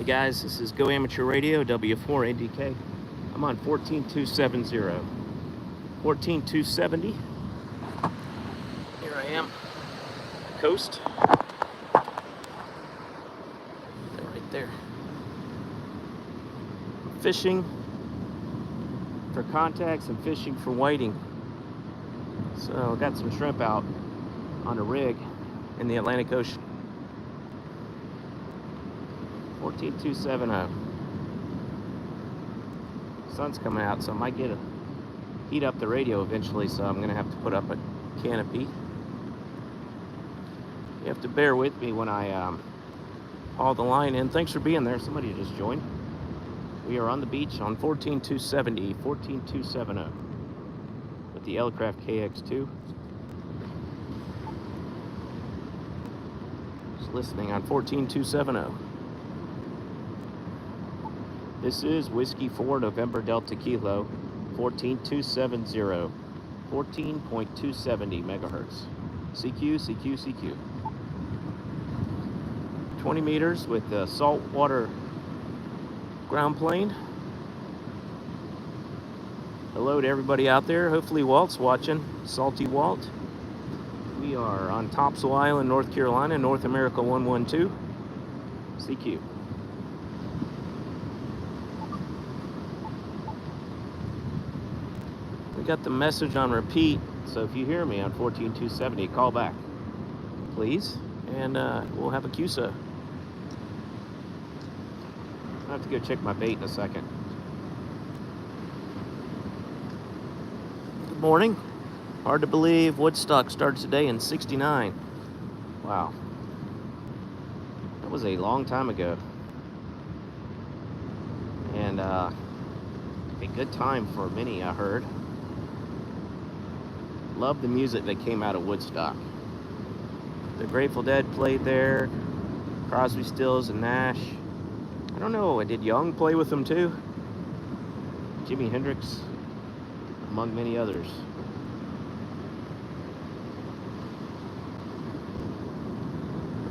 guys, this is Go Amateur Radio, W4ADK. I'm on 14270. 14270. Here I am, coast. Right there. Fishing for contacts and fishing for whiting. So I got some shrimp out on a rig in the Atlantic Ocean. 14270. Sun's coming out, so I might get heat up the radio eventually, so I'm gonna have to put up a canopy. You have to bear with me when I haul the line in. Thanks for being there. Somebody just joined. We are on the beach on 14270, 14270 with the L-Craft KX2. Just listening on 14270. This is Whiskey 4 November Delta Kilo 14270, 14.270 megahertz. CQ, CQ, CQ. 20 meters with the saltwater ground plane. Hello to everybody out there. Hopefully Walt's watching. Salty Walt. We are on Topsail Island, North Carolina, North America 112. CQ. We got the message on repeat, so if you hear me on 14270, call back, please, and we'll have a QSO. I have to go check my bait in a second. Good morning. Hard to believe Woodstock starts today in '69. Wow. That was a long time ago. And a good time for many, I heard. Love the music that came out of Woodstock. The Grateful Dead played there. Crosby, Stills, and Nash. I don't know, did Young play with them too? Jimi Hendrix, among many others.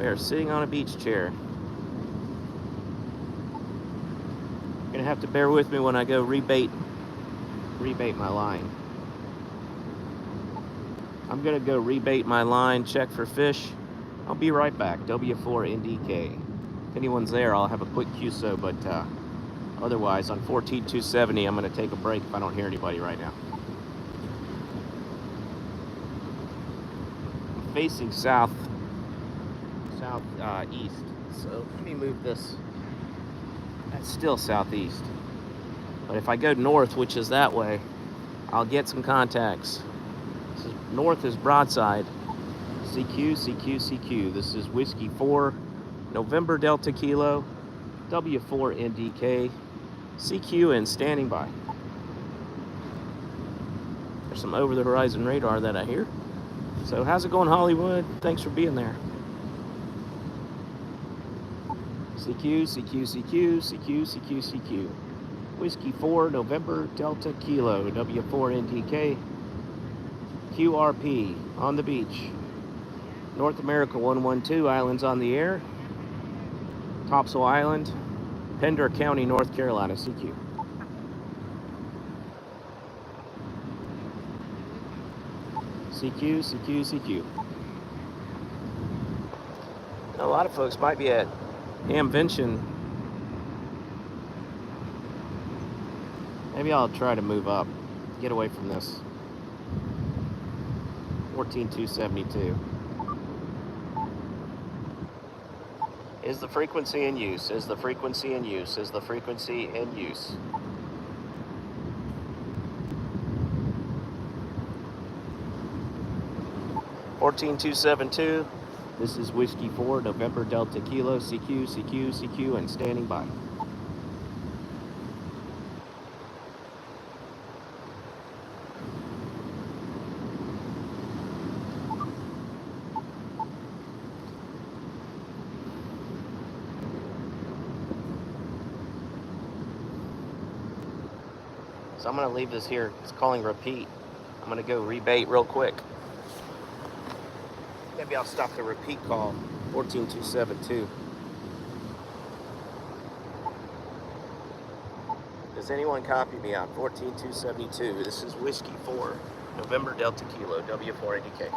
We are sitting on a beach chair. You're gonna have to bear with me when I go rebait my line. I'm gonna go rebait my line, check for fish. I'll be right back. W4NDK. If anyone's there, I'll have a quick QSO, but otherwise on 14270, I'm gonna take a break if I don't hear anybody right now. I'm facing southeast. So let me move this. That's still southeast. But if I go north, which is that way, I'll get some contacts. North is broadside. CQ, CQ, CQ. This is Whiskey 4, November Delta Kilo, W4NDK, CQ, and standing by. There's some over-the-horizon radar that I hear. So how's it going, Hollywood? Thanks for being there. CQ, CQ, CQ, CQ, CQ, CQ. Whiskey 4, November Delta Kilo, W4NDK. QRP on the beach. North America 112, islands on the air. Topsail Island, Pender County, North Carolina, CQ. CQ, CQ, CQ. A lot of folks might be at Amvention. Maybe I'll try to move up, get away from this. 14272. Is the frequency in use? Is the frequency in use? Is the frequency in use? $14,272. This is Whiskey 4, November Delta Kilo, CQ, CQ, CQ, and standing by. So I'm going to leave this here. It's calling repeat. I'm going to go rebait real quick. Maybe I'll stop the repeat call. 14272. Does anyone copy me on 14272? This is Whiskey 4, November Delta Kilo, W480K.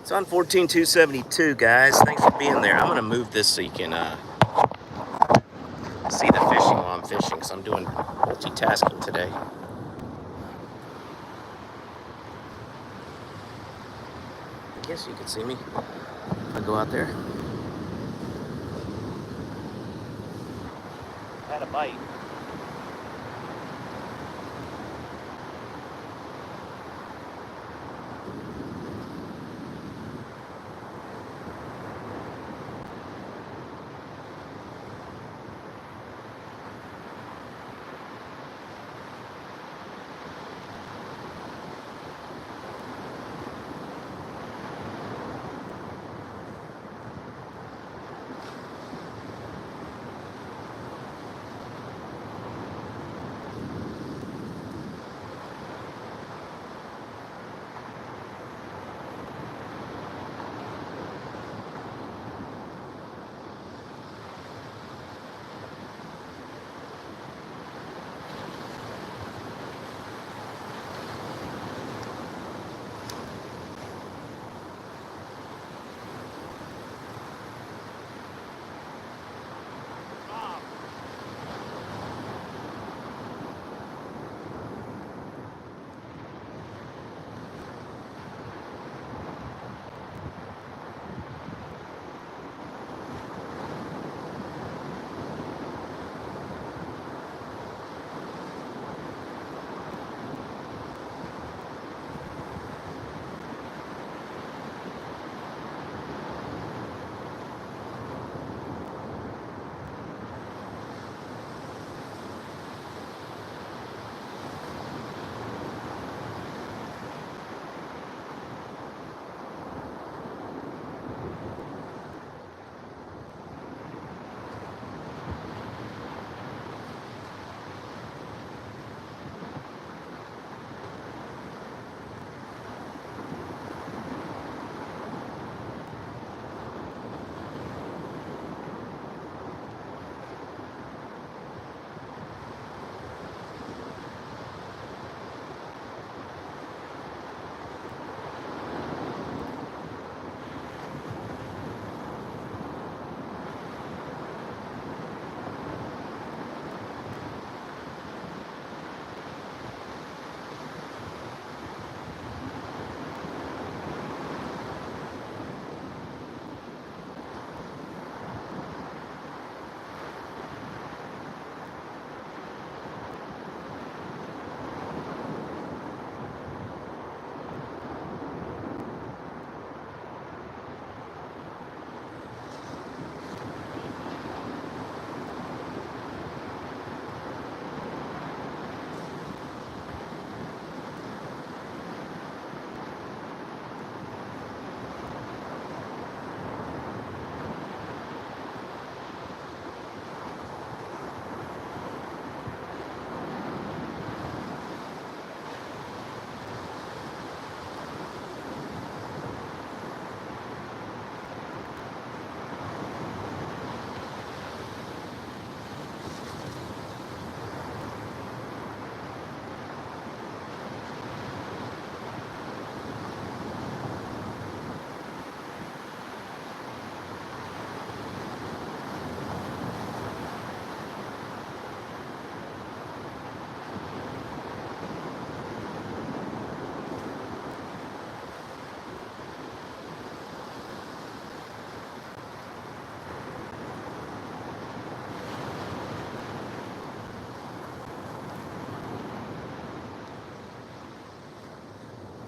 It's on 14272, guys. Thanks for being there. I'm gonna move this so you can see the fishing while I'm fishing, because I'm doing multitasking today. I guess you can see me if I go out there. Had a bite.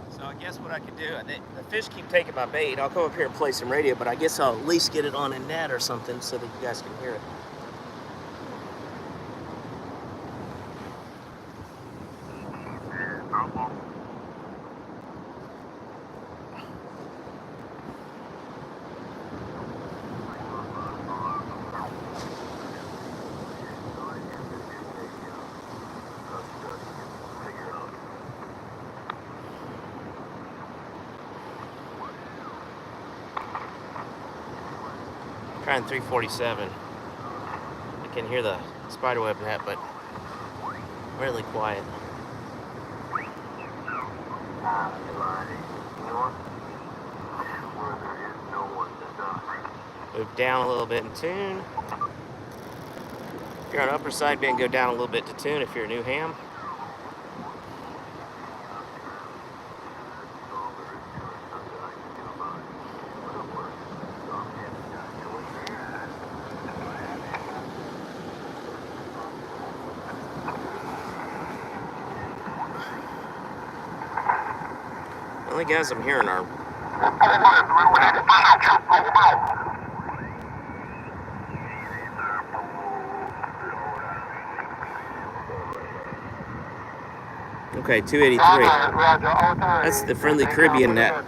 So I guess what I could do, the fish keep taking my bait. I'll come up here and play some radio, but I guess I'll at least get it on a net or something so that you guys can hear it. Trying 347. I can hear the spiderweb net, but really quiet. Move down a little bit in tune. If you're on upper side bend, go down a little bit to tune if you're a new ham. The only guys I'm hearing are okay, 283. That's the friendly Caribbean net.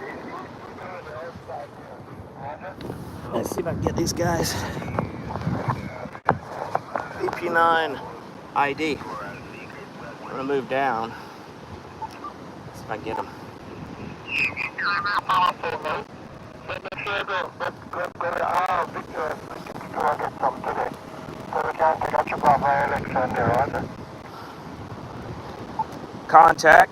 Let's see if I can get these guys. BP9 ID. I'm gonna move down. See if I can get them. Contact.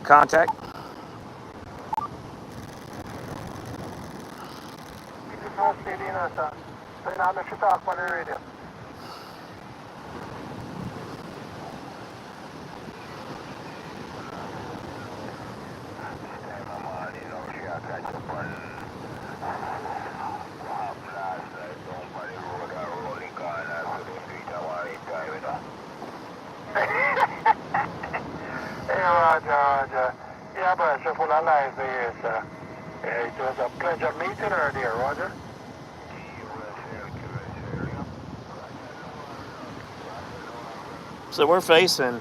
Roger. Yeah, but so full of life here, sir. It was a pleasure meeting her there, Roger. So we're facing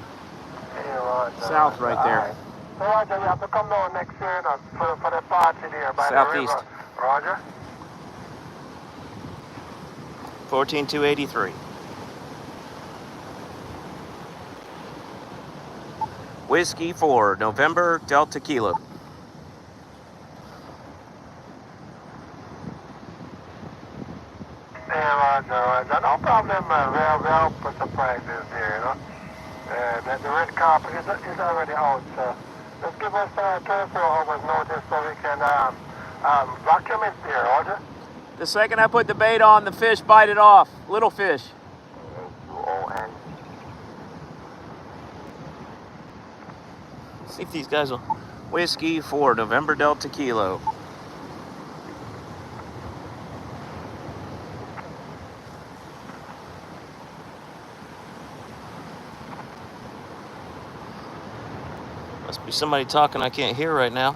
south right there. So Roger, you have to come down next year for the party there by Southeast. the river. Roger. 14283. Whiskey 4, November Delta Kilo. Yeah, Roger. No problem, we're open surprises there, you know. The red carpet is already out, so just give us 24 hours notice so we can vacuum it there, Roger. The second I put the bait on, the fish bite it off. Little fish. See if these guys will. Whiskey 4, November Delta Kilo. Must be somebody talking I can't hear right now.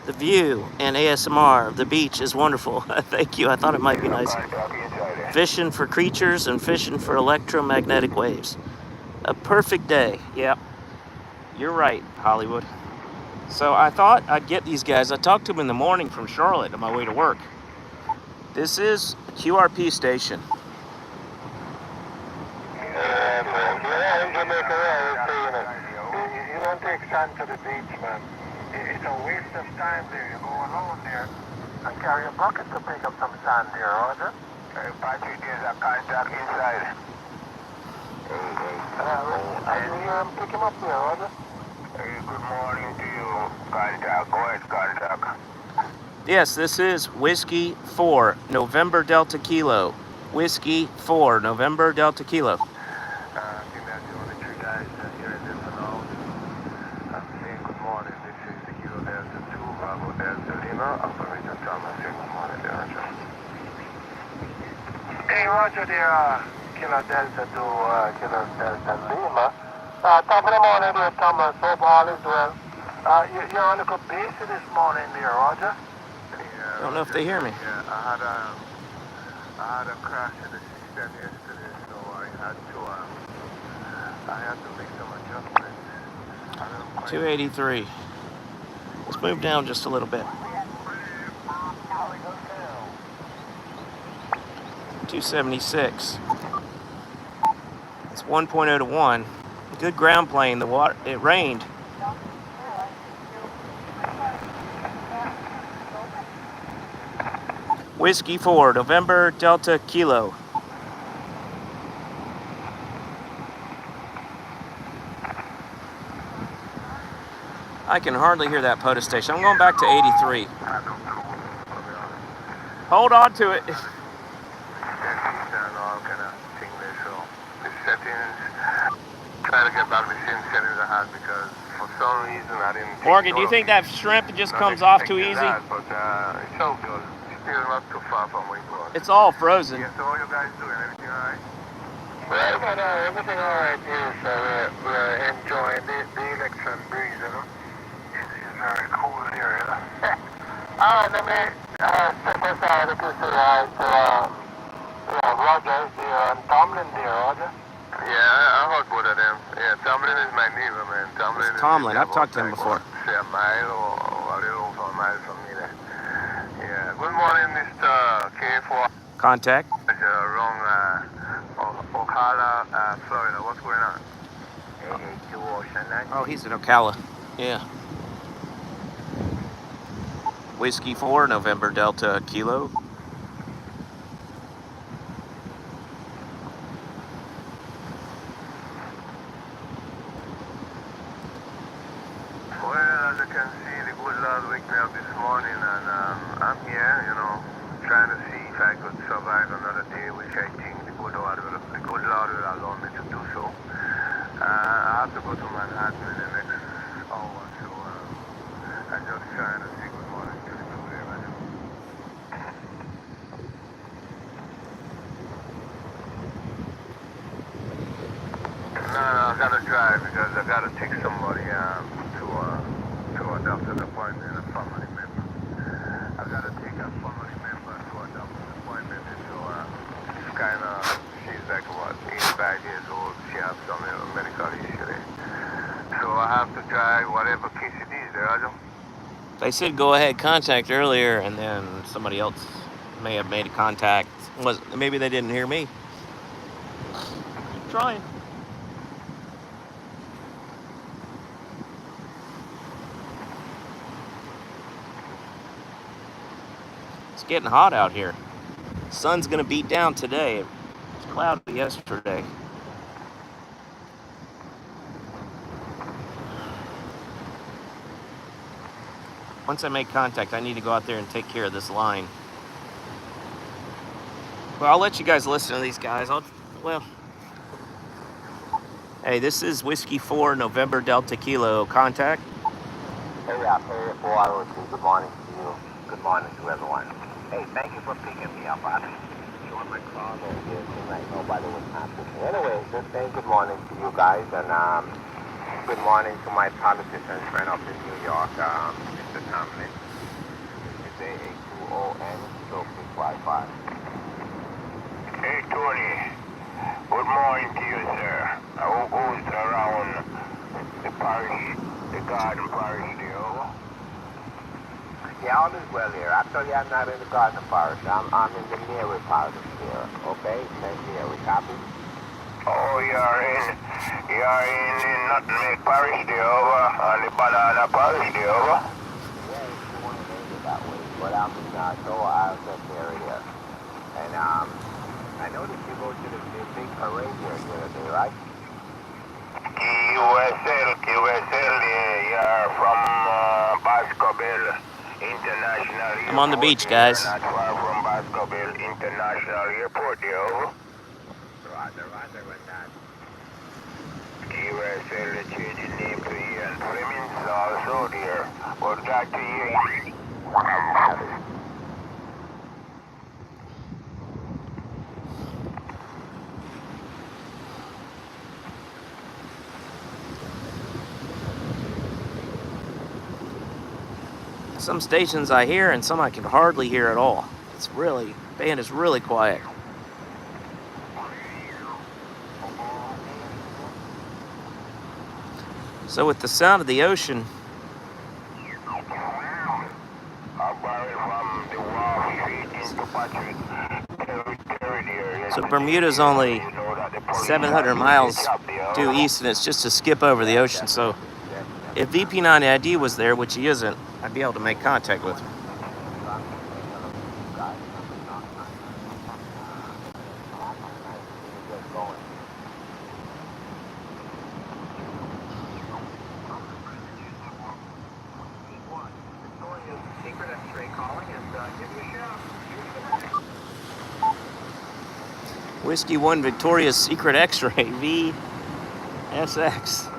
The view and ASMR of the beach is wonderful. Thank you. I thought it might be nice. Fishing for creatures and fishing for electromagnetic waves. A perfect day. Yep. You're right, Hollywood. So I thought I'd get these guys. I talked to them in the morning from Charlotte on my way to work. This is a QRP station. You don't take sand to the beach, man. It's a waste of time there. You go alone there and carry a bucket to pick up some sand there, Roger. Patrick, there's a contact inside. I hear him pick him up there, Roger. Good morning to you, contact. Go ahead, contact. Yes, this is Whiskey 4, November Delta Kilo. Whiskey 4, November Delta Kilo. Hey, Roger, there, Kilo Delta to Kilo Delta Lima. Top of the morning there, Thomas. Hope all is well. You're on a good base this morning there, Roger? I don't know if they hear me. Yeah, I had a crash in the system yesterday, so I had to make some adjustments. 283. Let's move down just a little bit. 276. It's 1.0 to 1. Good ground plane. The water, it rained. Whiskey 4, November Delta Kilo. I can hardly hear that POTUS station. I'm going back to 83. Hold on to it. Trying to get back the same settings I had because for some reason I didn't. Morgan, do you think that shrimp just comes off too easy? That, but it's so good. Still not too far from where it was. It's all frozen. Yeah, so all you guys doing? Everything alright? Well, but everything alright is we're enjoying the election breeze, you know. It's very cool here, you know. Alright, let me step aside a bit to Roger and Tomlin there, Roger. Yeah, I heard both of them. Yeah, Tomlin is my neighbor, man. Tomlin. Tomlin, I've talked to him before. Say a mile or a little over a mile from me there. Yeah. Good morning, Mr. K4. Contact. Wrong, Ocala, Florida. What's going on? 882 Ocean Line. Oh, he's in Ocala. Yeah. Whiskey 4, November Delta Kilo. Well, as you can see, the good Lord waked me up this morning, and I'm here, you know, trying to see if I could survive another day, which I think the good Lord will allow me to do so. I have to go to Manhattan in the next hour, so I'm just trying to say good morning to the people there, man. No, I gotta drive because I gotta take somebody to a doctor's appointment, a family member. I gotta take a family member to a doctor's appointment, so it's kind of, she's like what, 85 years old. She has some medical issue there. So I have to drive whatever case it is there, Roger. They said go ahead, contact earlier, and then somebody else may have made a contact. Maybe they didn't hear me. Keep trying. It's getting hot out here. Sun's gonna beat down today. It was cloudy yesterday. Once I make contact, I need to go out there and take care of this line. Well, I'll let you guys listen to these guys. Hey, this is Whiskey 4, November Delta Kilo. Contact. Hey, Perry 402. Good morning to you. Good morning to everyone. Hey, thank you for picking me up. I mean, showing my car over here, seemed like nobody was happy. Anyway, just saying good morning to you guys, and good morning to my politician friend up in New York, Mr. Tomlin. It's A-A-2-O-N, so big Wi-Fi. Hey, Tony. Good morning to you, sir. Who goes around the parish, the garden parish there? Yeah, all is well here. Actually, I'm not in the garden parish. I'm in the Mary parish here. Okay? St. Mary. Copy? Oh, you're in Nutmeg parish there, and the banana parish there, Yeah, if you want to name it that way. But I'm in St. Mary here. And I noticed you go to the big parade here the other day, right? QSL, you're from Bascobel International Airport. I'm on the beach, guys. Not far from Bascobel International Airport, yo. Roger, with that. QSL changing name to Ian Fleming's also there. But got to you. Some stations I hear, and some I can hardly hear at all. Band is really quiet. So with the sound of the ocean, so Bermuda's only 700 miles due east, and it's just a skip over the ocean. So if VP9ID was there, which he isn't, I'd be able to make contact with him. Whiskey 1 Victoria's Secret X-Ray VSX.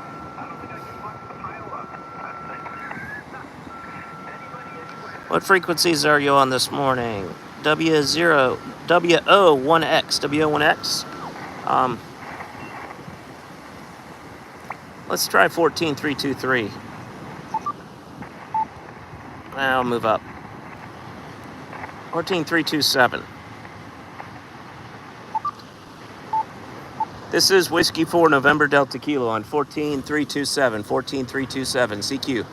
What frequencies are you on this morning? W0, WO1X, WO1X. Let's try 14323. I'll move up. 14327. This is Whiskey 4 November Delta Kilo on 14327. 14327 CQ.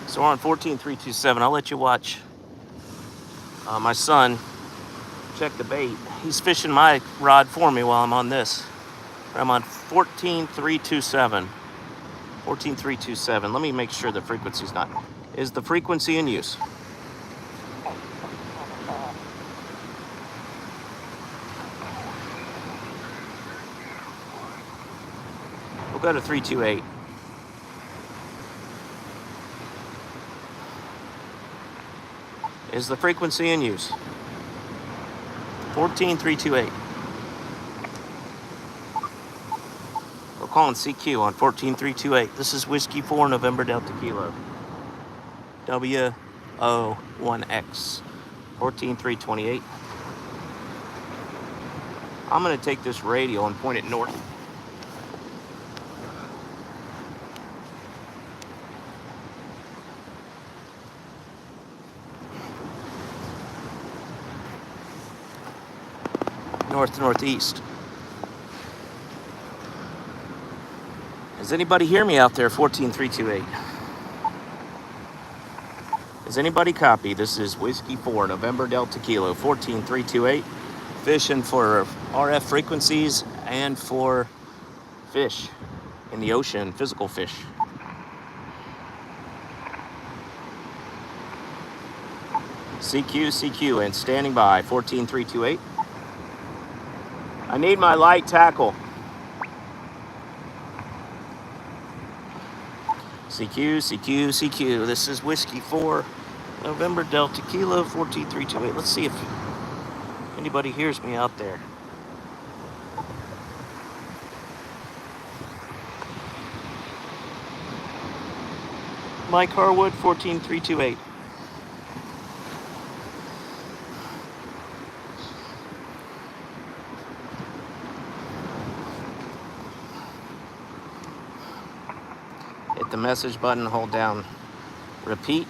So we're on 14327. I'll let you watch my son check the bait. He's fishing my rod for me while I'm on this. I'm on 14327. 14327. Let me make sure the frequency's not. Is the frequency in use? We'll go to 328. Is the frequency in use? 14328. We're calling CQ on 14328. This is Whiskey 4 November Delta Kilo. WO1X. 14328. I'm going to take this radio and point it north. Northeast. Does anybody hear me out there? 14328. Does anybody copy? This is Whiskey 4 November Delta Kilo 14328. Fishing for RF frequencies and for fish in the ocean, physical fish. CQ and standing by 14328. I need my light tackle. CQ. This is Whiskey 4 November Delta Kilo 14328. Let's see if anybody hears me out there. Mike Harwood 14328. Hit the message button, hold down repeat,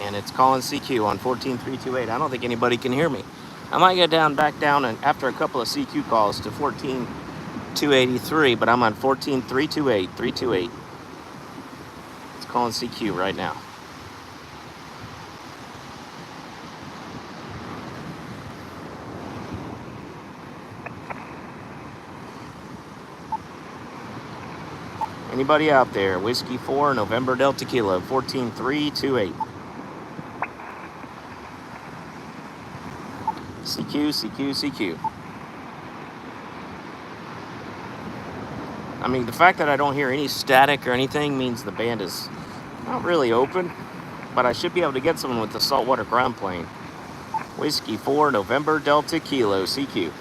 and it's calling CQ on 14328. I don't think anybody can hear me. I might go back down and after a couple of CQ calls to 14283, but I'm on 14328. It's calling CQ right now. Anybody out there? Whiskey 4 November Delta Kilo 14328. CQ. I mean, the fact that I don't hear any static or anything means the band is not really open, but I should be able to get someone with the saltwater ground plane. Whiskey 4 November Delta Kilo CQ.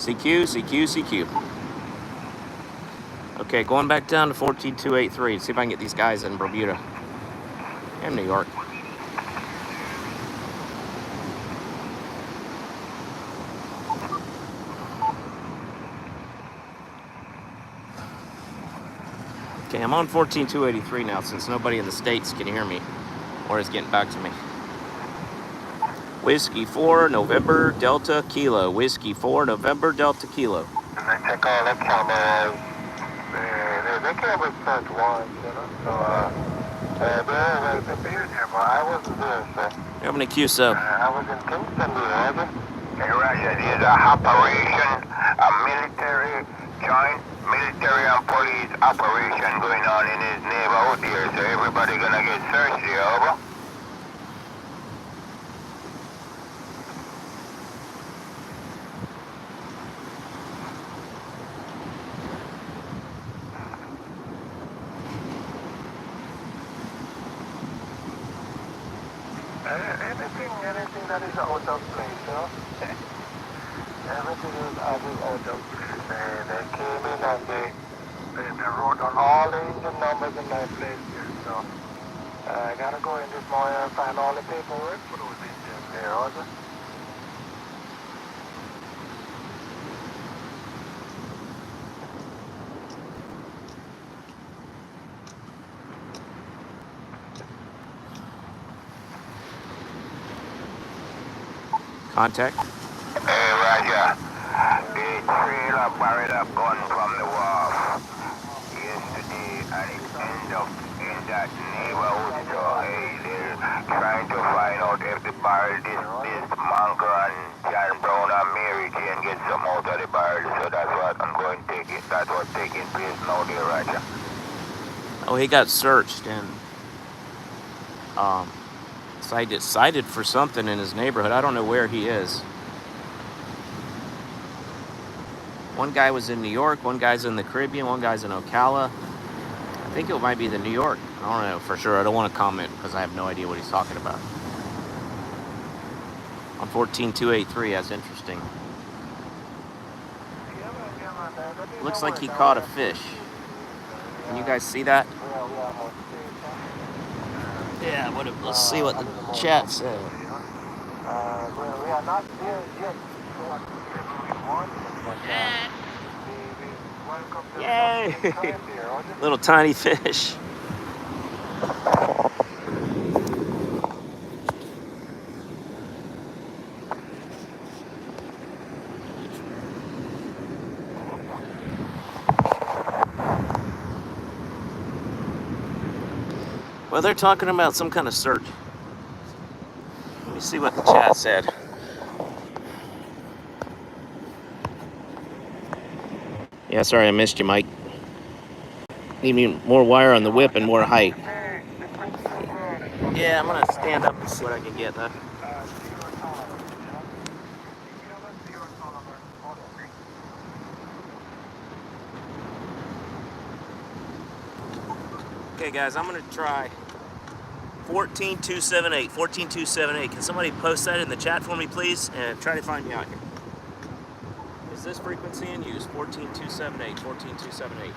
CQ. Okay, going back down to 14283 to see if I can get these guys in Bermuda and New York. Okay, I'm on 14283 now since nobody in the States can hear me or is getting back to me. Whiskey 4 November Delta Kilo. Whiskey 4 November Delta Kilo. And they take all the cameras. They cameras sent once, you know. So, they're here, but I wasn't there, so. You're having a Q sub. I was in Kingston, Georgia. Hey, Russia, this is a operation, a military, joint military anybody gonna get searched here, over? Anything that is out of place, you know? Everything is out of place. They came in and they wrote on all the engine numbers in my place here, so I gotta go in this morning and find all the paperwork for those engines there, also. Contact. Hey, Roger. The trailer buried a gun from the wharf yesterday and it ended up in that neighborhood. So, hey, they're trying to find out if the barrel, this Monker and John Brown and Mary Jane get some out of the barrel. So that's what I'm going to take it. That's what's taking place now there, Roger. Oh, he got searched and cited for something in his neighborhood. I don't know where he is. One guy was in New York, one guy's in the Caribbean, one guy's in Ocala. I think it might be the New York. I don't know for sure. I don't want to comment because I have no idea what he's talking about. On 14283, that's interesting. Looks like he caught a fish. Can you guys see that? Yeah, let's see what the chat said. We are not there yet. Yay! Little tiny fish. Well, they're talking about some kind of search. Let me see what the chat said. Yeah, sorry I missed you, Mike. Need me more wire on the whip and more height. Yeah, I'm gonna stand up and see what I can get, though. Okay, guys, I'm gonna try 14278. 14278. Can somebody post that in the chat for me, please, and try to find me out here? Is this frequency in use? 14278. 14278.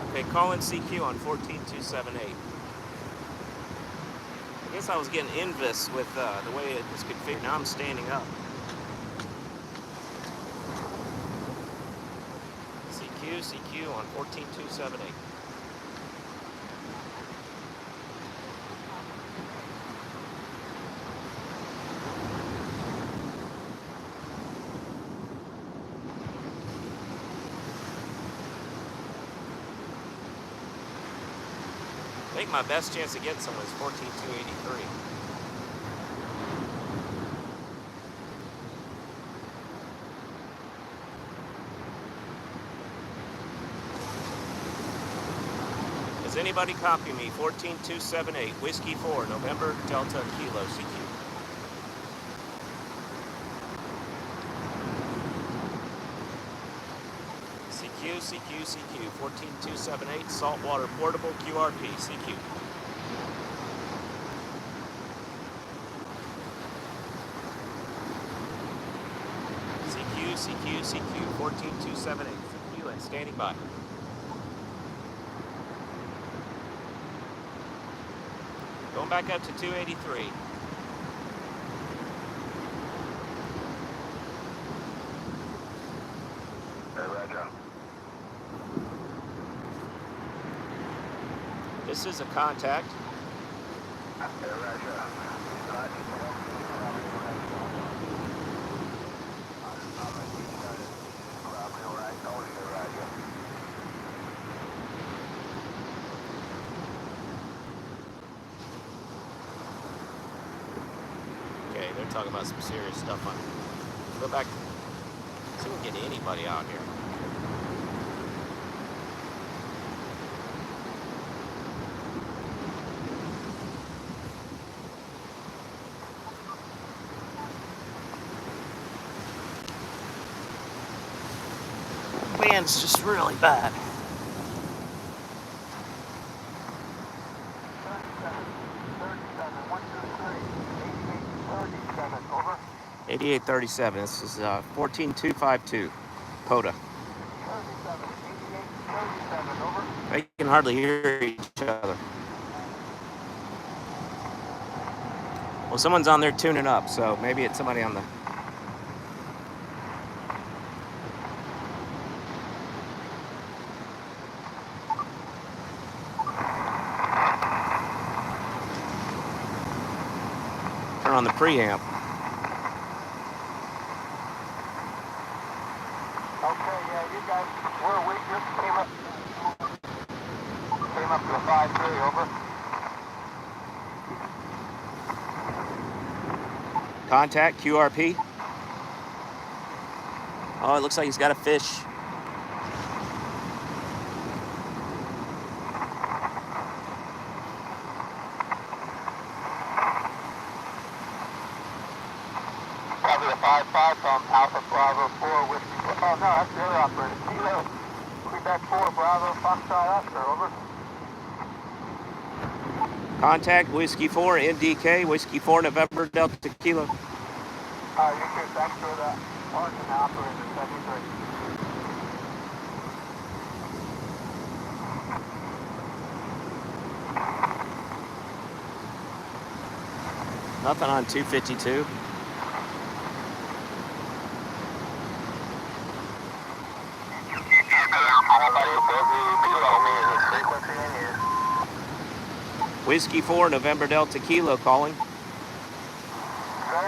Okay, call in CQ on 14278. I guess I was getting envious with the way it was configured. Now I'm standing up. CQ on 14278. I think my best chance of getting someone is 14283. Does anybody copy me? 14278, Whiskey 4, November, Delta, Kilo, CQ. CQ, 14278, Saltwater Portable, QRP, CQ. CQ, 14278, CQ, and standing by. Going back up to 283. This is a contact. Okay, they're talking about some serious stuff on it. Go back. we can get anybody out here. Wind's just really bad. 8837. This is 14252, POTA. They can hardly hear each other. Well, someone's on there tuning up, so maybe it's somebody on the... Turn on the preamp. Okay, yeah, you guys, we just came up to a 5-3, over. Contact, QRP. Oh, it looks like he's got a fish. Probably a 5-5 from Alpha Bravo 4 Whiskey. Oh, no, that's the other operator. Kilo, Quebec 4 Bravo Foxtrot Oscar, over. Contact, Whiskey 4, NDK, Whiskey 4, November, Delta Kilo. You too, thanks for that. Martin, operator 73. Nothing on 252. Whiskey 4, November, Delta Kilo calling. Third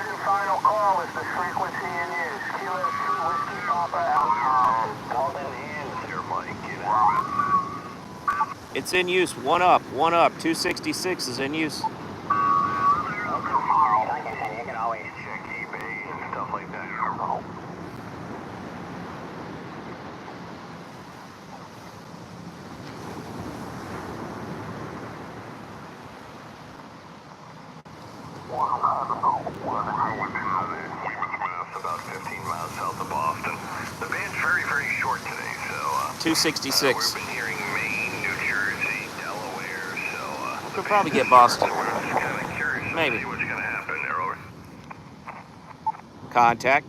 and final call is the frequency in use. Kilo 2 Whiskey Papa out. Call in hands here, Mike. Get out. It's in use. One up. 266 is in use. You can always check eBay and stuff like that. About 15 miles south of Boston. The band's very, very short today, so 266. we've been hearing Maine, New Jersey, Delaware, so We could probably get Boston. we're just kind of curious to Maybe. see what's going to happen there. Over. Contact.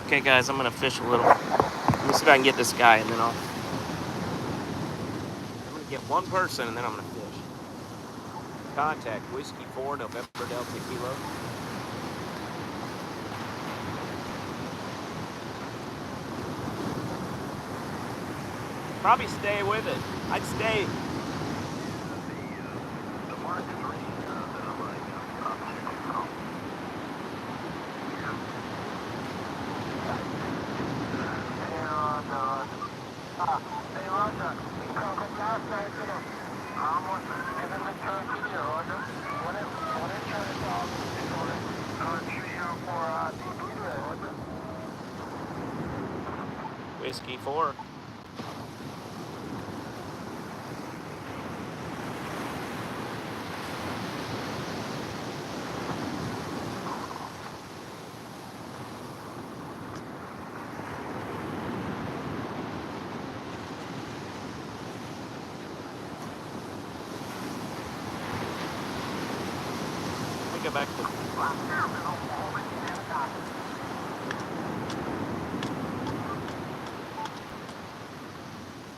Okay, guys, I'm gonna fish a little. Let me see if I can get this guy, and then I'm gonna get one person, and then I'm gonna fish. Contact, Whiskey 4, November, Delta Kilo. Probably stay with it. I'd stay. The Mark 3 that I'm running Hey, Roger, we covered last night, you know. I'm giving the turkey here, Roger. What insurance office is on it? Trio for DP today, Roger. Whiskey 4. Go back to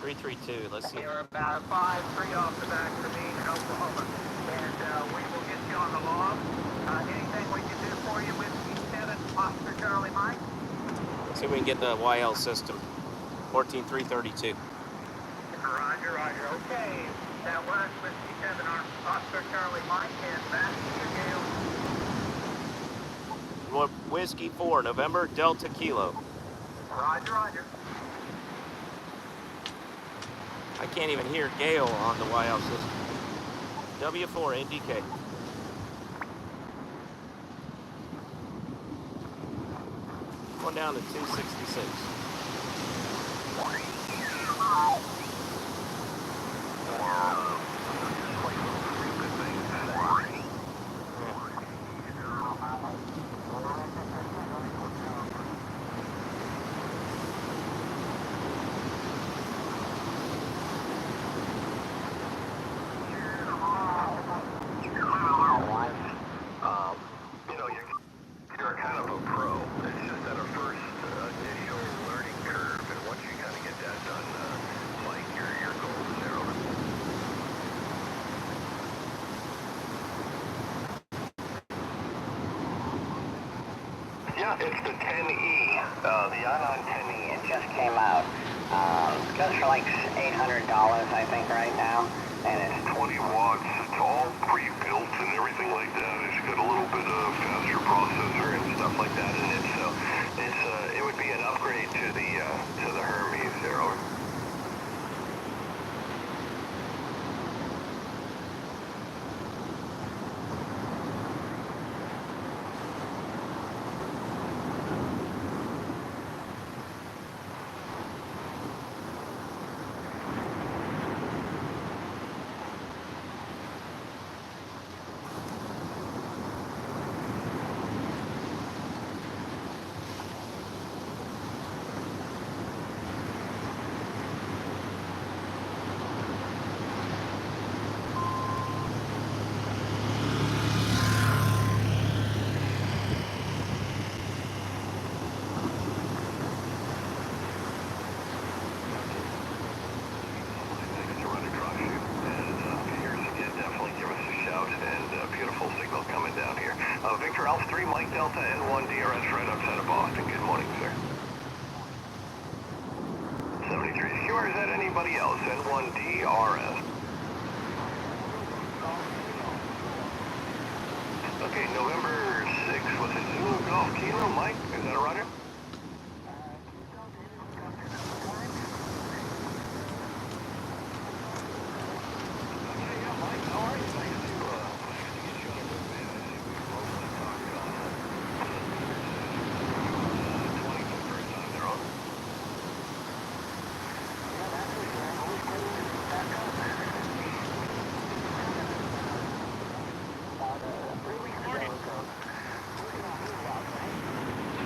332. Let's see. You're about 5-3 off the back for me in Oklahoma, and we will get you on the log. Anything we can do for you with E7 Oscar Charlie Mike? Let's see if we can get the YL system. 14332. Roger, Roger. Okay, that works with E7 Oscar Charlie Mike, and back to you, Gale. Whiskey 4, November, Delta Kilo. Roger, roger. I can't even hear Gale on the Y-out system. W4, NDK. Going down to 266. You're kind of a pro. It's just at a first initial learning curve, and once you kind of get that done, Mike, your golden arrow. Yeah, it's the 10E, the Anon 10E. It just came out. It goes for like $800, I think, right now, and it's 20 watts. It's all pre-built and everything like that. It's got a little bit of faster processor and stuff like that in it, so it would be an upgrade to the Hermes there. Over. Victor Alpha 3, Mike Delta, N1 DRS right outside of Boston. Good morning, sir. 73 secure. Is that anybody else? N1 DRS. Okay, November 6th. Was it Zulu Golf Kilo, Mike? Is that a roger?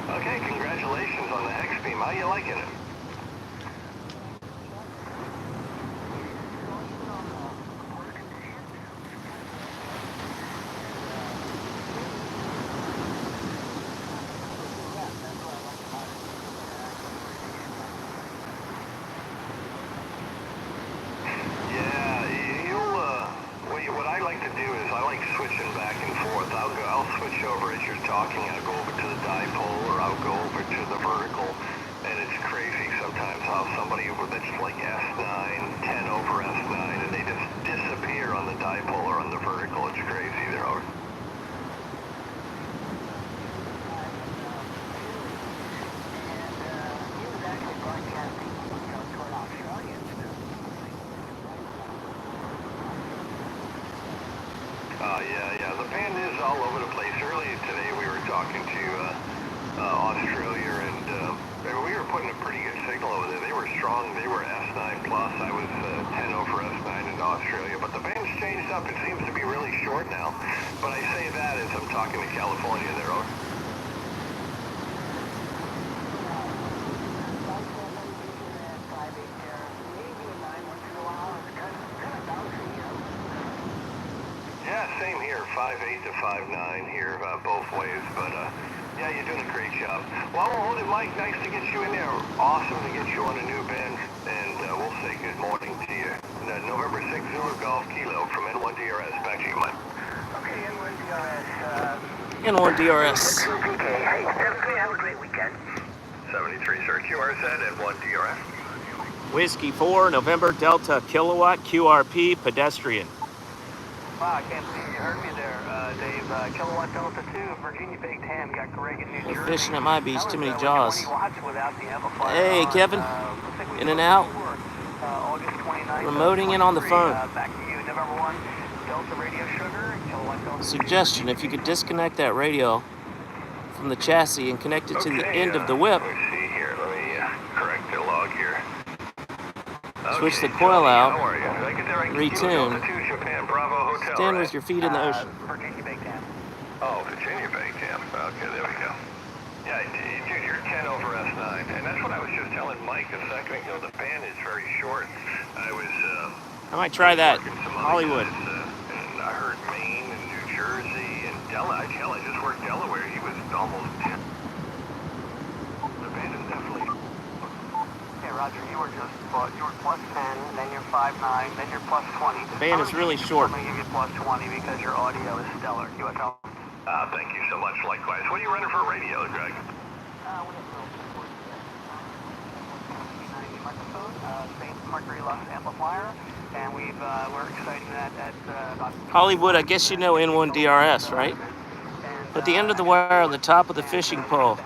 Okay, congratulations on the X-Beam. How you liking it? What I like to do is I like switching back and forth. I'll switch over as you're talking. I'll go over to the dipole, or I'll go over to the vertical, and it's crazy sometimes how somebody that's like S9, 10 over S9, and they just disappear on the dipole or on the vertical. It's crazy. They're over. Yeah. The band is all over the place. Earlier today we were talking to Australia, and we were putting a pretty good signal over there. They were strong. They were S9 plus. I was 10 over S9 into Australia, but the band's changed up. It seems to be really short now. But I say that as I'm talking to California there. Over. Yeah, same here, 5'8" to 5'9" here, both ways, but yeah, you're doing a great job. Well, we'll hold it, Mike. Nice to get you in there. Awesome to get you on a new band, and we'll say good morning to you. November 6th, Zulu Golf Kilo from N1 DRS. Back to you, Mike. Okay, N1 DRS. N1 DRS. Hey, 73, have a great weekend. 73, sir. QRZ, N1 DRS. Whiskey 4, November, Delta Kilowatt, QRP, pedestrian. Wow, I can't see you. You heard me there, Dave. Kilowatt Delta 2, Virginia baked ham. Got Greg in New Jersey. They're fishing at my beach, too many That was, jaws. 20 watts without the amplifier Hey, on. Kevin. Looks like we In and spoke out. before. August 29th. Remoting in on the phone. Back to you, November 1. Delta Radio Sugar, Kilowatt Delta 2. Suggestion, if you could disconnect that radio from the chassis and connect it to the end of the whip, Let me see here. Let me correct the log here. switch the Okay, coil Tony, out, how are you? Did I get that right? retune, Delta 2 Japan Bravo Hotel, stand right? with your feet in the ocean. Virginia baked ham. Oh, Virginia baked ham. Okay, there we go. Yeah, dude, you're 10 over S9. And that's what I was just telling Mike a second ago. The band is very short. I was, I might try that. working some other Hollywood. guys, and I heard Maine and New Jersey and Delaware. I just worked Delaware. He was almost 10. The band is definitely... Okay, Roger, you were plus 10, then you're 5'9", then you're plus 20. The band is really short. I'm going to give you plus 20 because your audio is stellar. QSL. Thank you so much. Likewise. What are you running for a radio, Greg? We have no 90 microphone, St. Mercury Lux amplifier, and we're exciting that at about... Hollywood, I guess you know N1 DRS, right? Put the end of the wire on the top of the fishing pole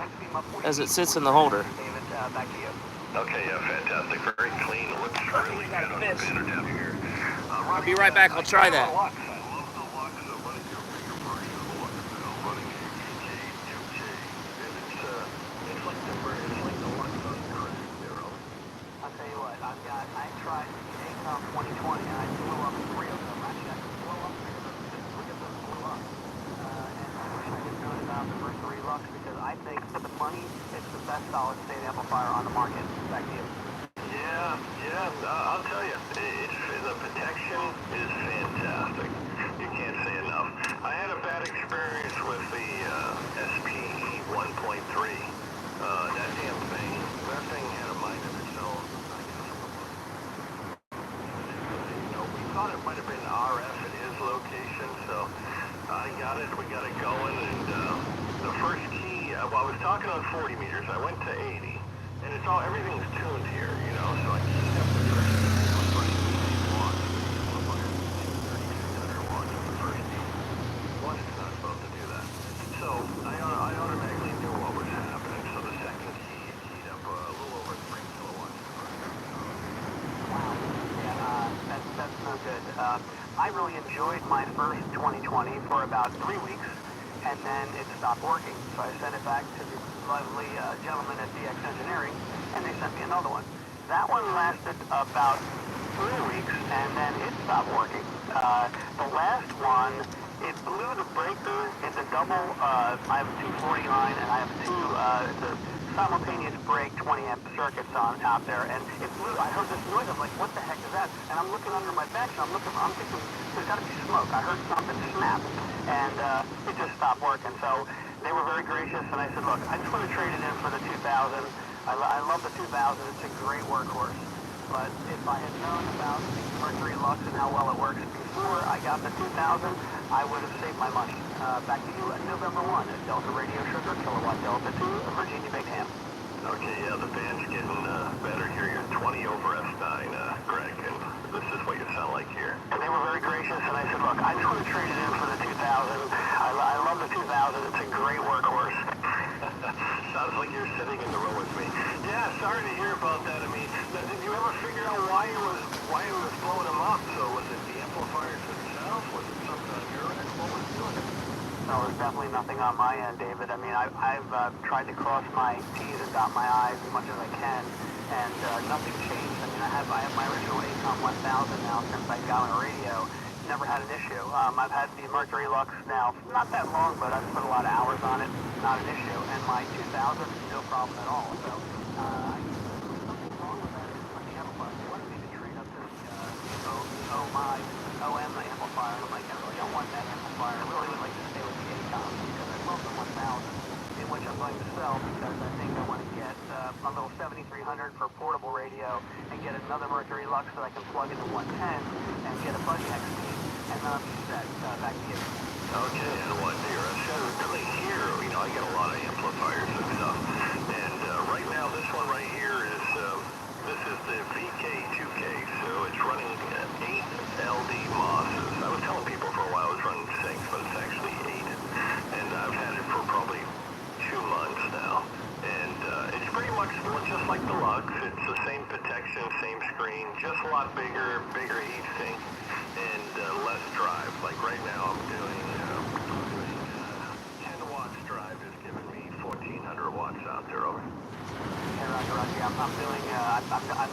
as it sits in the holder. David, back to you. Okay, yeah, fantastic. Very clean. Looks really good on the banner down here. I'll be right back. I'll try that. I love the Lux. Running your version of the Lux now. Running QK. It's like the Lux on crack there. I'll tell you what, I tried ACOM 2020 and I blew up 3 of them. Actually, I could blow up 3 of them because 3 of them blew up. And I wish I had known about the first 3 Lux because I think for the money, it's the best solid state amplifier on the market. Back to you. Yeah, I'll tell you, the protection is fantastic. You can't say enough. I had a bad experience with the SPE 1.3. That damn thing, had a mind of its own. We thought it might have been RF at his location, so I got it. We got it going, and the first key. I was talking on 40 meters. I went to 80. And it's all, everything's tuned here, so I keyed up the first watts, 3,600 watts on the first key. One, it's not supposed to do that. So I automatically knew what was happening. So the second key keyed up a little over 3 kilowatts. Wow. Yeah, that's no good. I really enjoyed my first 2020 for about 3 weeks, and then it stopped working. So I sent it back to the lovely gentleman at DX Engineering, and they sent me another one. That one lasted about 3 weeks, and then it stopped working. The last one, it blew the breaker. It's a double, I have a 240 line, and I have the simultaneous break 20 amp circuits out there, and it blew. I heard this noise. I'm like, what the heck is that? And I'm looking under my bench, and I'm thinking, there's got to be smoke. I heard something snap, and it just stopped working. So they were very gracious, and I said, look, I just want to trade it in for the 2000. I love the 2000. It's a great workhorse. But if I had known about the Mercury Lux and how well it works before I got the 2000, I would have saved my money. Back to you at November 1 at Delta Radio Sugar, Kilowatt Delta 2, Virginia baked ham. Okay, yeah, the band's getting better here. You're 20 over S9, Greg, and this is what you sound like here. And they were very gracious, and I said, look, I just want to trade it in for the 2000. I love the 2000. It's a great workhorse. Sounds like you're sitting in the row with me. Yeah, sorry to hear about that. I mean, did you ever figure out why it was blowing them up? So was it the amplifiers themselves? Was it something on your end? What was doing it? No, there's definitely nothing on my end, David. I mean, I've tried to cross my T's and dot my I's as much as I can, and nothing changed. I mean, I have my original ACOM 1000 now since I got on a radio. Never had an issue. I've had the Mercury Lux now, not that long, but I've put a lot of hours on it, not an issue. And my 2000, no problem at all. So, something wrong with that is on the amplifier. They wanted me to trade up to the OM amplifier. I'm like, I really don't want that amplifier. I really would like to stay with the ACOM because I love the 1000, in which I'm going to sell because I think I want to get a little 7300 for portable radio and get another Mercury Lux that I can plug into 110 and get a buddy next to me, and then I'll be set. Back to you. Okay, and what really here, I get a lot of amplifiers and stuff. And right now, this one right here is, this is the VK2K, so it's running 8 LD MOSs. I was telling people for a while I was running 6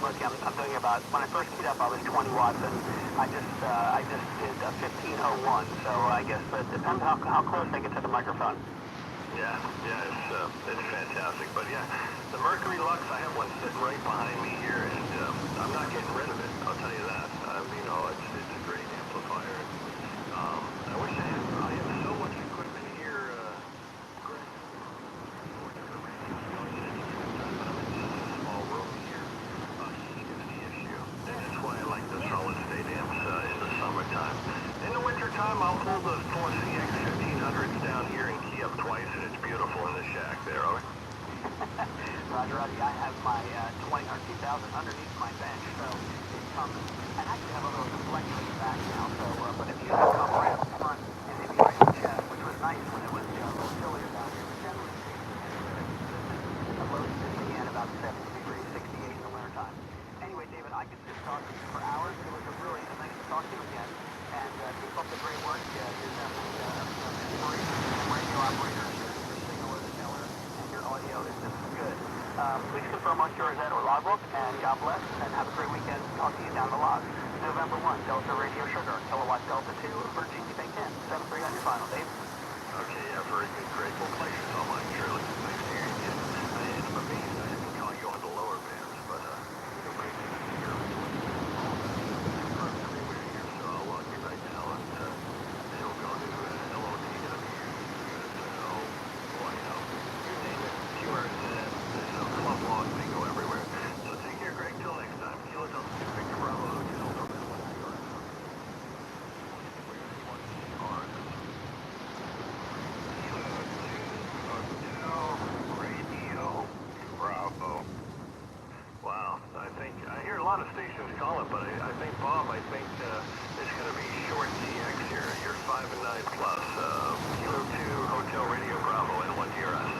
look, I'm doing about, when I first keyed up, I was 20 watts, and I just did 1501. So I guess it depends how close I get to the microphone. Yeah, it's fantastic. But yeah, the Mercury Lux, I have one sitting right behind me here, and I'm not getting rid of it. I'll tell you that. It's a great amplifier. I wish I have so much equipment here. Greg, for different radios. We always have to spend time, but I'm in such a small room here. Heating is the issue, and that's why I like the solid state amps in the summertime. In the wintertime, I'll pull the 4CX 1500s down here and key up twice, and it's beautiful in the shack there. Over. Roger, I have my 20 or 2000 underneath my bench, so it comes. I actually have a little deflector in the back now, so but if you have come right up front and maybe right in the chest, which was nice when it was a little chillier down here, but generally speaking, the low sitting in about 70 degrees, 68 in the wintertime. Anyway, David, I could just talk to you for hours. It was really nice to talk to you again, and keep up the great work. You're definitely inspiration and radio operator. Your signal is stellar, and your audio is just good. Please confirm on QRZ or logbook, and God bless, and have a great weekend. Talk to you down the log. November 1, Delta Radio Sugar, kilowatt Delta 2, Virginia Bank 10, 7-3 on your final, Dave. Okay, yeah, very good. Grateful pleasures all mine, Shirley. Nice to hear you again. I'm amazed I didn't call you on the lower bands, but great to hear you from everywhere here, so I'll log you right now, and you'll go to LOTW, USL, YL, you name it, QRZ, club log, they go everywhere. So take care, Greg. Till next time. Kilo Delta 2, Victor Bravo, Hotel November 1, New York. Radio Bravo. Wow, I hear a lot of stations calling, but I think, Bob, it's going to be short TX here. You're 5 and 9 plus. Kilo 2, Hotel Radio Bravo, and 1 GRS.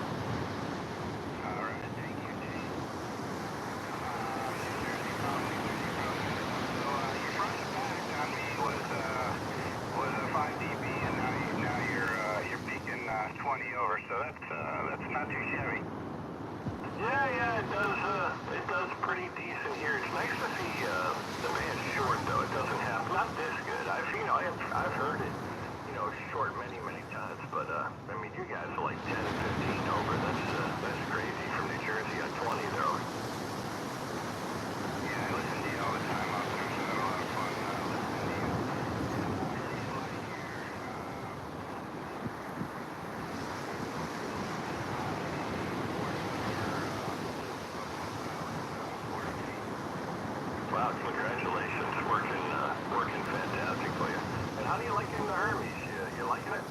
All right, thank you, Jay. So your front back on me was a 5 dB, and now you're peaking 20 over. So that's not too shabby. Yeah, it does pretty decent here. It's nice to see the band short, though. It doesn't have, not this good. I've heard it, short many times, but you guys are like 10, 15 over. That's crazy from New Jersey at 20 there. Yeah, I listen to you all the time out there, so I had a lot of fun listening to you. Wow, congratulations. Working fantastic for you. And how do you like it in the Hermes? You liking it?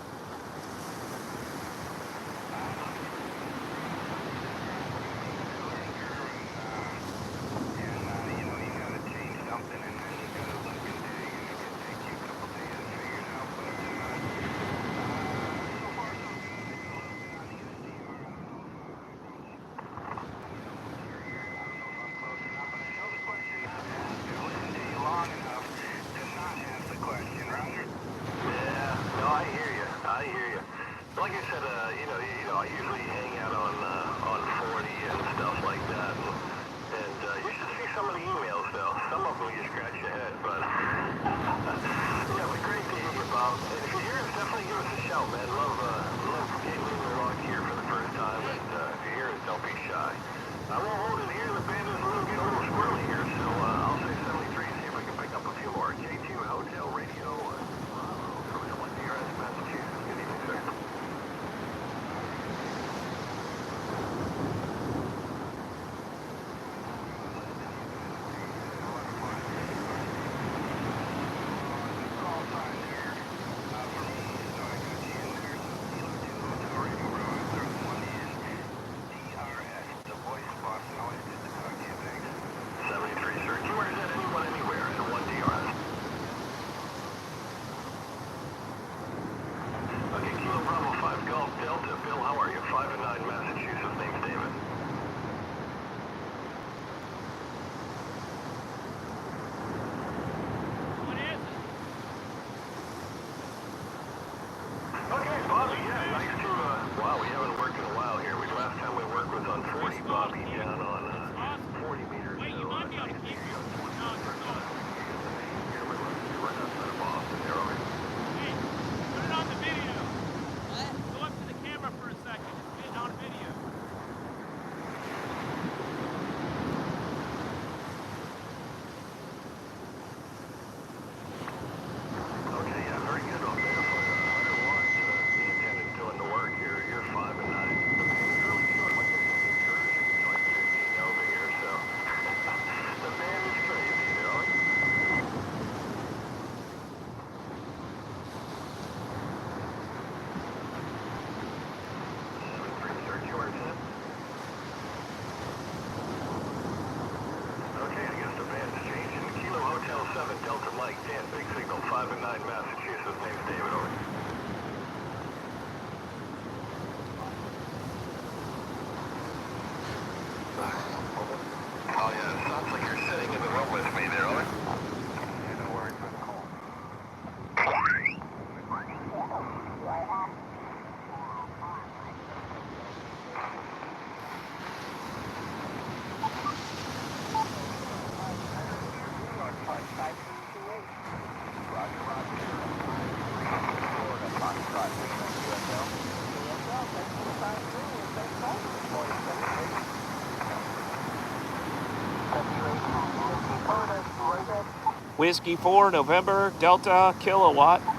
Whiskey 4, November, Delta, kilowatt. Whiskey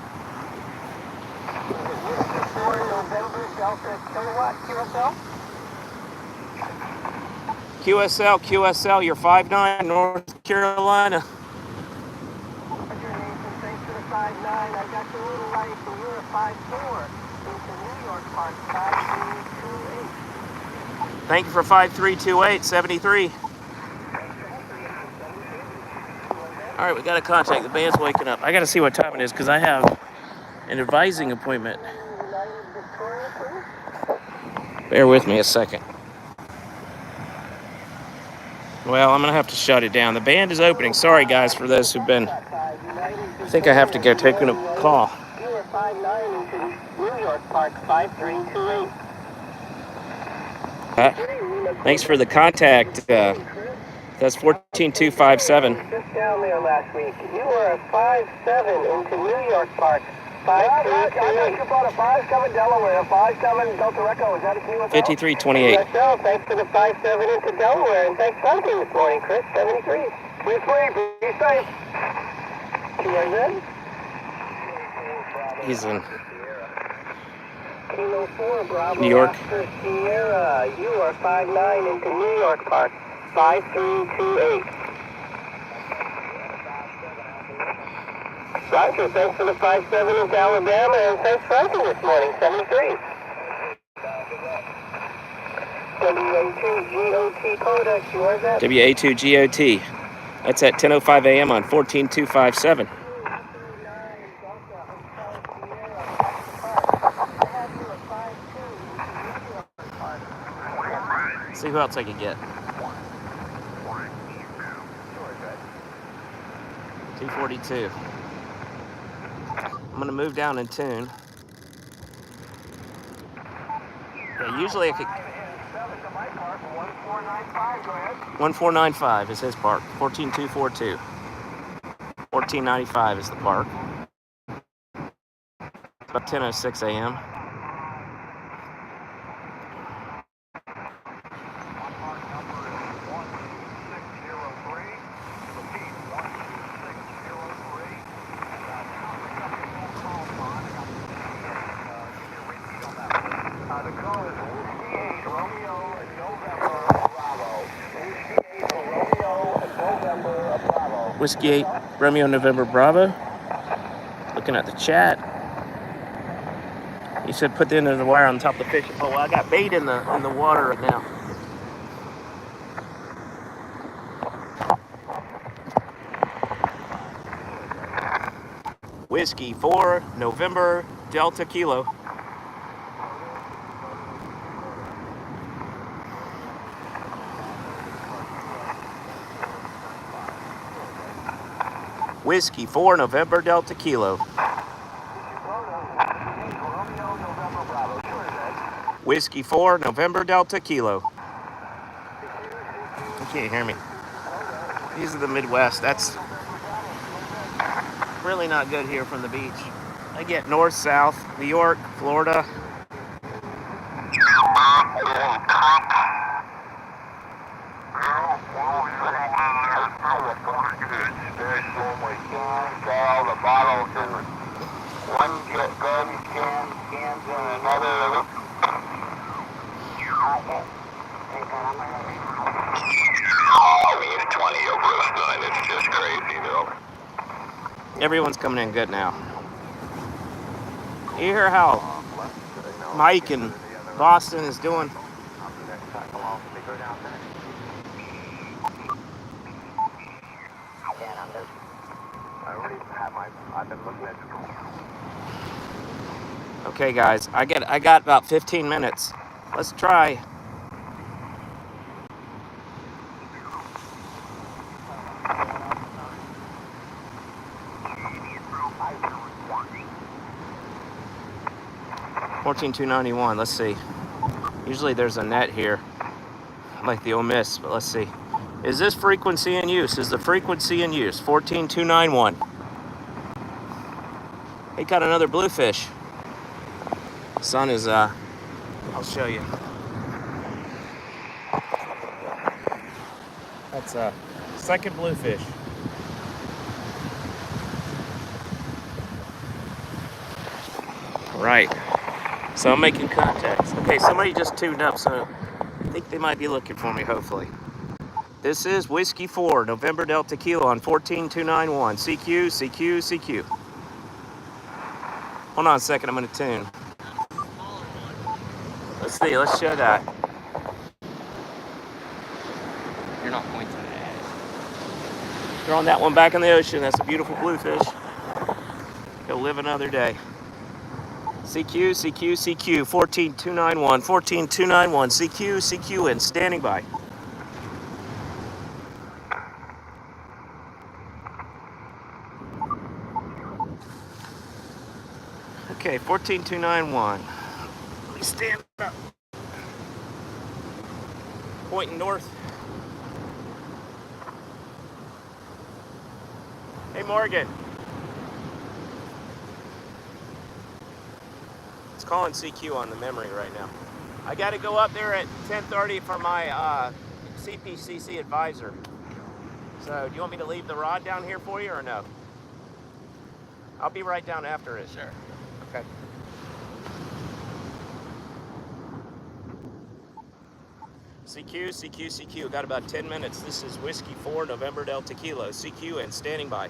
4, November, Delta, kilowatt, QSL. QSL, you're 5'9", North Carolina. Roger, Nathan, thanks for the 5'9". I got you a little light, and you're a 5'4". Into New York Park, 5328. Thank you for 5328, 73. All right, we got a contact. The band's waking up. I got to see what time it is because I have an advising appointment. Bear with me a second. Well, I'm going to have to shut it down. The band is opening. Sorry, guys, for those who've been... I think I have to go take a call. You are 5'9" into New York Park, 5328. Thanks for the contact. That's 14257. Just down there last week. You are a 5'7" into New York Park, 5328. I got you about a 5'7" Delaware, 5'7" Delta Echo. Is that a QSL? 5328. QSL, thanks for the 5'7" into Delaware, and thanks for hunting this morning, Chris. 73. Be safe. QRZ? He's in Kilo 4, Bravo. New York. Oscar Sierra. You are 5'9" into New York Park, 5328. Roger, thanks for the 5'7" into Alabama, and thanks for hunting this morning, 73. WA2GOT Coda, QRZ. WA2GOT. That's at 10:05 a.m. on 14257. See who else I can get. 242. I'm gonna move down in tune. Yeah, usually I could. 1495 is his park. 14242. 1495 is the park. About 10:06 a.m. Whiskey 8, Romeo, November, Bravo. Looking at the chat. He said put the end of the wire on top of the fishing pole. Well, I got bait in the water right now. Whiskey 4, November, Delta, Kilo. Whiskey 4, November, Delta, Kilo. Whiskey 4, November, Delta, Kilo. You can't hear me. These are the Midwest. That's really not good here from the beach. I get north, south, New York, Florida. Everyone's coming in good now. You hear how Mike and Boston is doing? Okay, guys, I got about 15 minutes. Let's try. $14,291. Let's see. Usually there's a net here, like the Ole Miss, but let's see. Is this frequency in use? Is the frequency in use? 14,291. He got another bluefish. Sun is, I'll show you. That's a second bluefish. Right. So I'm making contacts. Okay, somebody just tuned up, so I think they might be looking for me, hopefully. This is Whiskey 4, November Delta Kilo on 14291. CQ, CQ, CQ. Hold on a second, I'm going to tune. Let's see, let's show that. You're not pointing at it. Throwing that one back in the ocean. That's a beautiful bluefish. Go live another day. CQ, CQ, CQ, 14291, 14291, CQ, CQ, and standing by. Okay, 14291. Let me stand up. Pointing north. Hey, Morgan. It's calling CQ on the memory right now. I got to go up there at 10:30 for my CPCC advisor. So, do you want me to leave the rod down here for you or no? I'll be right down after it. Sure. Okay. CQ, CQ, CQ. Got about 10 minutes. This is Whiskey 4, November Delta Kilo. CQ and standing by.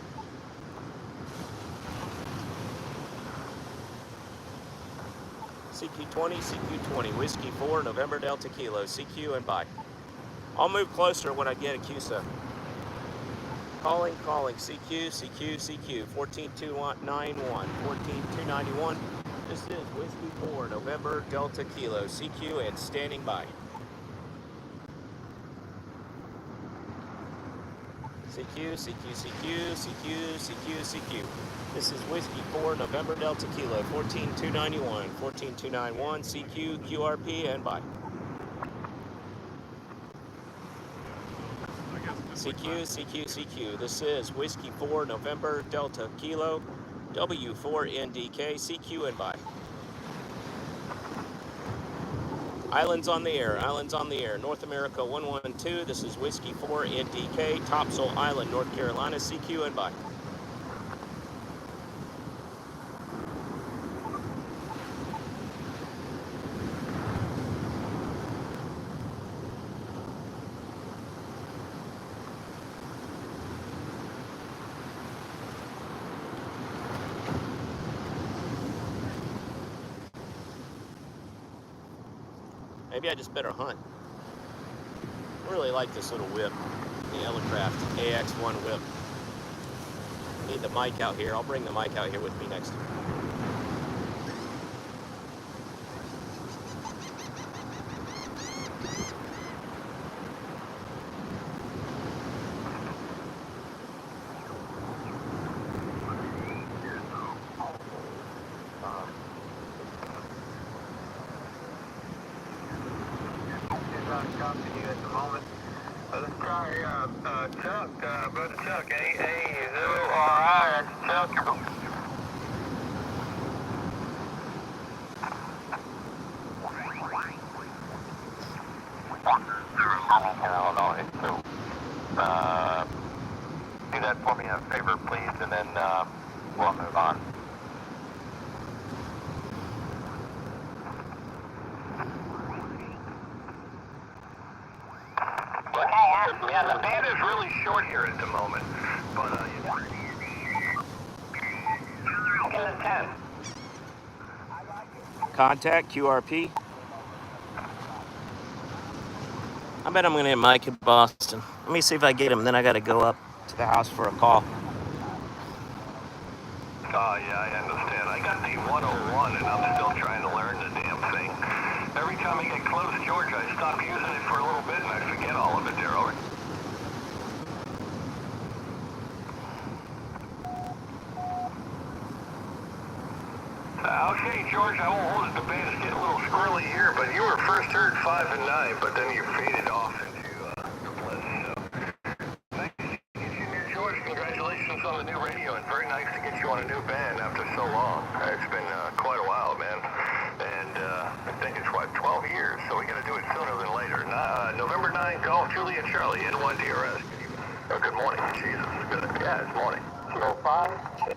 CQ20, CQ20. Whiskey 4, November Delta Kilo. CQ and by. I'll move closer when I get a QSO. Calling, calling. CQ, CQ, CQ. 14291, 14291. This is Whiskey 4, November Delta Kilo. CQ and standing by. CQ, CQ, CQ, CQ, CQ, CQ. This is Whiskey 4, November Delta Kilo, 14291, 14291, CQ, QRP, and bye. CQ, CQ, CQ. This is Whiskey 4, November Delta Kilo, W4NDK, CQ, and bye. Islands on the air, islands on the air. North America 112. This is Whiskey 4 NDK, Topsail Island, North Carolina, CQ and bye. Maybe I just better hunt. I really like this little whip, the Ellicraft AX1 whip. Need the mic out here. I'll bring the mic out here with me next time. Talk to you at the moment. Let's try Chuck, Brother Chuck, A-A-Z-O-R-I, that's Chuck. Illinois, so do that for me a favor, please, and then we'll move on. Yeah, the band is really short here at the moment, but get a 10. Contact QRP. I bet I'm gonna hit Mike in Boston. Let me see if I get him, then I gotta go up to the house for a call. Oh yeah, I understand. I got the 101 and I'm still trying to learn the damn thing. Every time I get close, George, I stop using it for a little bit and I forget all of it, Daryl. Okay, George, I won't hold it. The band's getting a little squirrely here, but you were first heard 5 and 9, but then you faded off into the bliss. So, nice to get you here, George. Congratulations on the new radio, and very nice to get you on a new band after so long. It's been quite a while, man. And I think it's, 12 years, so we got to do it sooner than later. November 9, Golf, Juliet Charlie, N1 DRS. Oh, good morning. Jesus. Good. Yeah, it's morning. Kilo 5.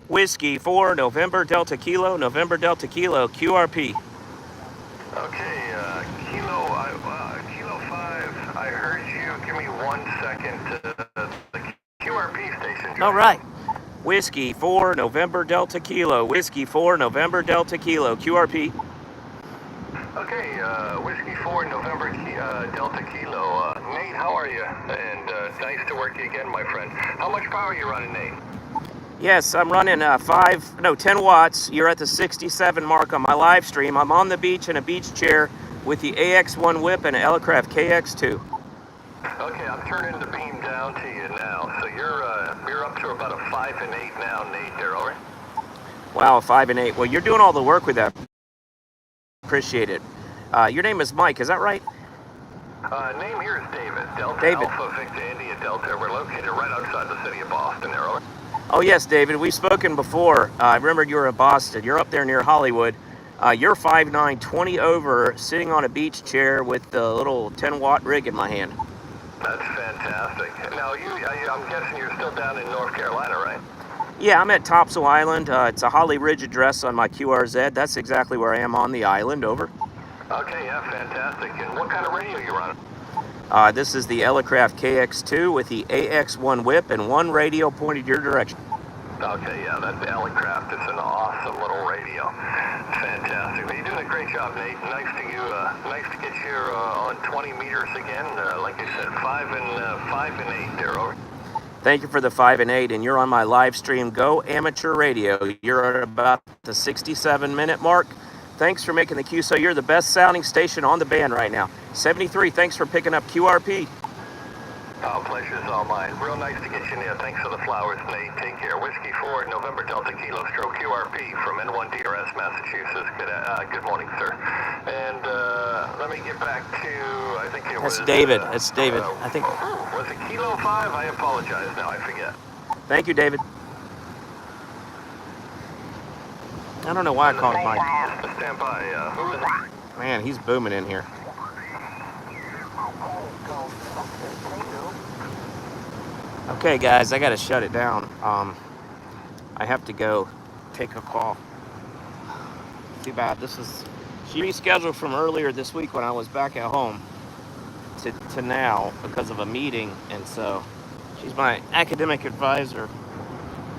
Whiskey 4, November Delta Kilo, QRP. Okay, Kilo 5, I heard you. Give me 1 second. The QRP station. All right. Whiskey 4, November Delta Kilo, Whiskey 4, November Delta Kilo, QRP. Okay, Whiskey 4, November Delta Kilo. Nate, how are you? And nice to work you again, my friend. How much power are you running, Nate? Yes, I'm running 10 watts. You're at the 67 mark on my live stream. I'm on the beach in a beach chair with the AX1 whip and an Elecraft KX2. Okay, I'm turning the beam down to you now. So you're up to about a 5 and 8 now, Nate. There, over. Wow, 5 and 8. Well, you're doing all the work with that. Appreciate it. Your name is Mike, is that right? Name here is David. Delta David. Alpha Victor India Delta. We're located right outside the city of Boston. There, over. Oh yes, David. We've spoken before. I remembered you were in Boston. You're up there near Hollywood. You're 5'9", 20 over, sitting on a beach chair with the little 10-watt rig in my hand. That's fantastic. Now, I'm guessing you're still down in North Carolina, right? Yeah, I'm at Topsail Island. It's a Holly Ridge address on my QRZ. That's exactly where I am on the island. Over. Okay, yeah, fantastic. And what kind of radio are you running? This is the Elecraft KX2 with the AX1 whip and one radio pointed your direction. Okay, yeah, that's Elecraft. It's an awesome little radio. Fantastic. Well, you're doing a great job, Nate. Nice to get you on 20 meters again. Like I said, 5 and 8 there, over. Thank you for the 5 and 8, and you're on my live stream. Go Amateur Radio. You're at about the 67-minute mark. Thanks for making the Q. So you're the best sounding station on the band right now. 73. Thanks for picking up QRP. Oh, pleasure's all mine. Real nice to get you near. Thanks for the flowers, Nate. Take care. Whiskey 4, November Delta Kilo, stroke QRP from N1DRS, Massachusetts. Good morning, sir. And let me get back to, I think it was... That's David. That's David. I think... Was it Kilo 5? I apologize now. I forget. Thank you, David. I don't know why I called Mike. Stand by. Who is it? Man, he's booming in here. Okay, guys, I got to shut it down. I have to go take a call. Too bad. She rescheduled from earlier this week when I was back at home to now because of a meeting, and so she's my academic advisor.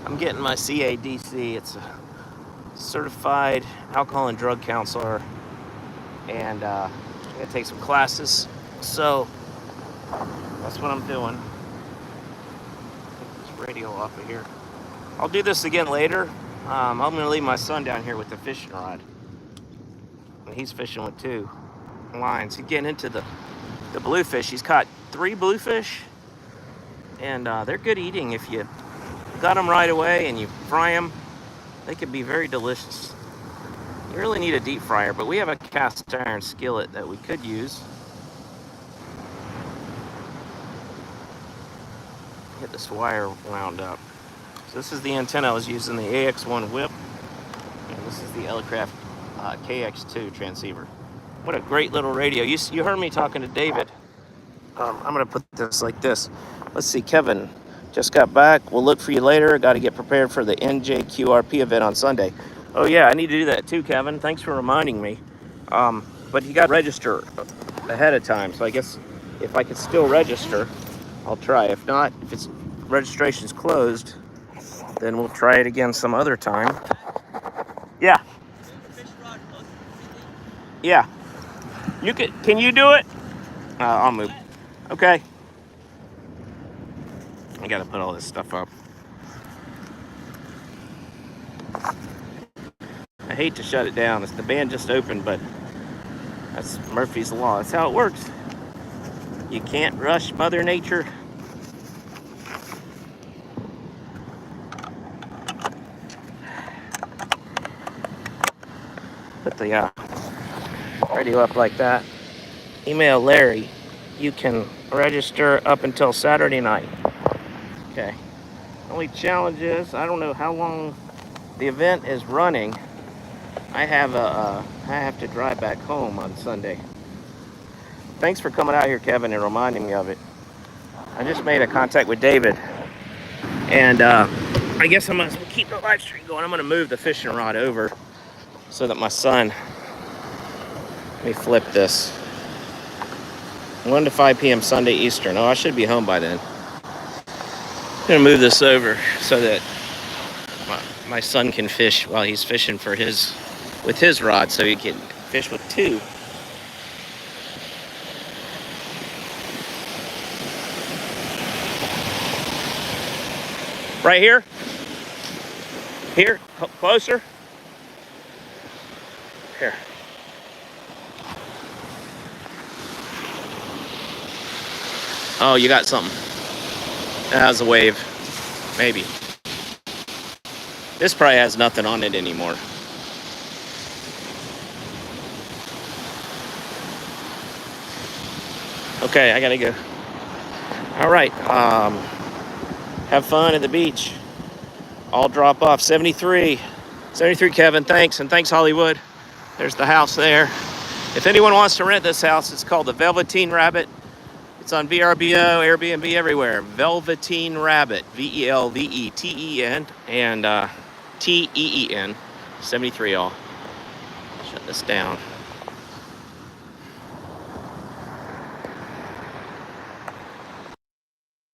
I'm getting my CADC. It's a certified alcohol and drug counselor, and I gotta take some classes, so that's what I'm doing. Take this radio off of here. I'll do this again later. I'm gonna leave my son down here with the fishing rod, and he's fishing with 2 lines. He's getting into the bluefish. He's caught 3 bluefish, and they're good eating if you got them right away and you fry them. They can be very delicious. You really need a deep fryer, but we have a cast iron skillet that we could use. Get this wire wound up. So this is the antenna I was using, the AX1 whip, and this is the Elecraft KX2 transceiver. What a great little radio. You heard me talking to David. I'm gonna put this like this. Let's see, Kevin just got back. We'll look for you later. Got to get prepared for the NJQRP event on Sunday. Oh yeah, I need to do that too, Kevin. Thanks for reminding me. But you got to register ahead of time. So I guess if I could still register, I'll try. If not, if registration's closed, then we'll try it again some other time. Yeah. Yeah. Can you do it? I'll move. Okay. I gotta put all this stuff up. I hate to shut it down. The band just opened, but that's Murphy's Law. That's how it works. You can't rush Mother Nature. Put the radio up like that. Email Larry. You can register up until Saturday night. Okay. Only challenge is I don't know how long the event is running. I have to drive back home on Sunday. Thanks for coming out here, Kevin, and reminding me of it. I just made a contact with David, and I guess I might as well keep the live stream going. I'm gonna move the fishing rod over so that my son, let me flip this. 1 to 5 p.m. Sunday Eastern. Oh, I should be home by then. I'm gonna move this over so that my son can fish while he's fishing with his rod, so he can fish with two. Right here? Here? Closer? Here. Oh, you got something. That has a wave. Maybe. This probably has nothing on it anymore. Okay, I gotta go. All right. Have fun at the beach. All drop off. 73. 73, Kevin. Thanks. And thanks, Hollywood. There's the house there. If anyone wants to rent this house, it's called the Velveteen Rabbit. It's on VRBO, Airbnb, everywhere. Velveteen Rabbit. VELVETEN and TEEN. 73, y'all. Shut this down.